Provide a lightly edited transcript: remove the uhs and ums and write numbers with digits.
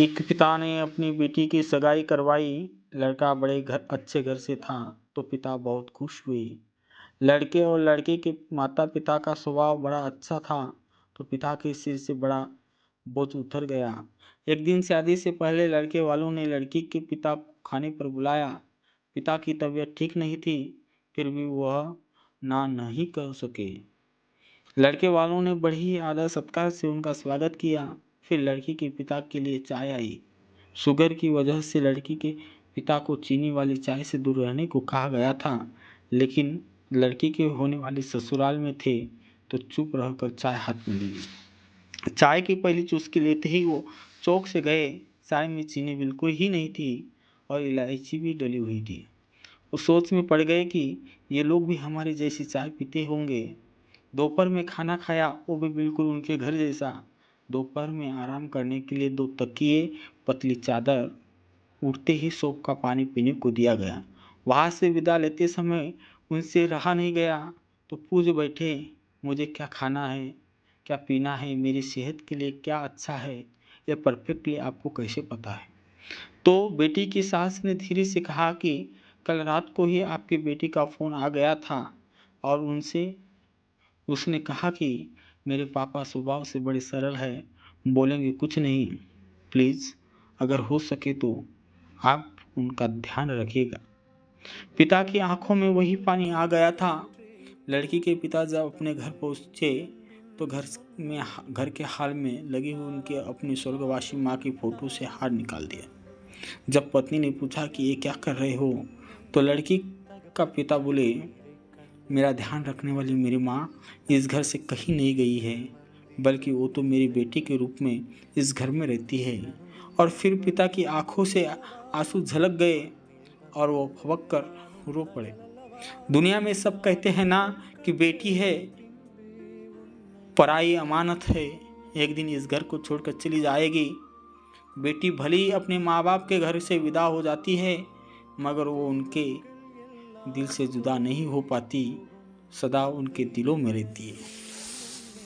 एक पिता ने अपनी बेटी की सगाई करवाई। लड़का बड़े अच्छे घर से था तो पिता बहुत खुश हुए। लड़के और लड़के के माता पिता का स्वभाव बड़ा अच्छा था तो पिता के सिर से बड़ा बोझ उतर गया। एक दिन शादी से पहले लड़के वालों ने लड़की के पिता को खाने पर बुलाया। पिता की तबीयत ठीक नहीं थी, फिर भी वह ना नहीं कर सके। लड़के वालों ने बड़ी ही आदर सत्कार से उनका स्वागत किया। फिर लड़की के पिता के लिए चाय आई। शुगर की वजह से लड़की के पिता को चीनी वाली चाय से दूर रहने को कहा गया था, लेकिन लड़की के होने वाले ससुराल में थे तो चुप रहकर चाय हाथ में ली। चाय की पहली चुस्की लेते ही वो चौक से गए। चाय में चीनी बिल्कुल ही नहीं थी और इलायची भी डली हुई थी। वो सोच में पड़ गए कि ये लोग भी हमारे जैसी चाय पीते होंगे। दोपहर में खाना खाया, वो भी बिल्कुल उनके घर जैसा। दोपहर में आराम करने के लिए 2 तकिए, पतली चादर, उठते ही सौंफ का पानी पीने को दिया गया। वहाँ से विदा लेते समय उनसे रहा नहीं गया तो पूछ बैठे, मुझे क्या खाना है, क्या पीना है, मेरी सेहत के लिए क्या अच्छा है, यह परफेक्टली आपको कैसे पता है। तो बेटी की सास ने धीरे से कहा कि कल रात को ही आपकी बेटी का फ़ोन आ गया था और उसने कहा कि मेरे पापा स्वभाव से बड़े सरल है, बोलेंगे कुछ नहीं, प्लीज़ अगर हो सके तो आप उनका ध्यान रखिएगा। पिता की आंखों में वही पानी आ गया था। लड़की के पिता जब अपने घर पहुंचे तो घर के हाल में लगी हुई उनके अपनी स्वर्गवासी माँ की फोटो से हार निकाल दिया। जब पत्नी ने पूछा कि ये क्या कर रहे हो तो लड़की का पिता बोले, मेरा ध्यान रखने वाली मेरी माँ इस घर से कहीं नहीं गई है, बल्कि वो तो मेरी बेटी के रूप में इस घर में रहती है। और फिर पिता की आंखों से आंसू झलक गए और वो भवक कर रो पड़े। दुनिया में सब कहते हैं ना कि बेटी है पराई अमानत है, एक दिन इस घर को छोड़कर चली जाएगी। बेटी भले ही अपने माँ बाप के घर से विदा हो जाती है, मगर वो उनके दिल से जुदा नहीं हो पाती, सदा उनके दिलों में रहती है।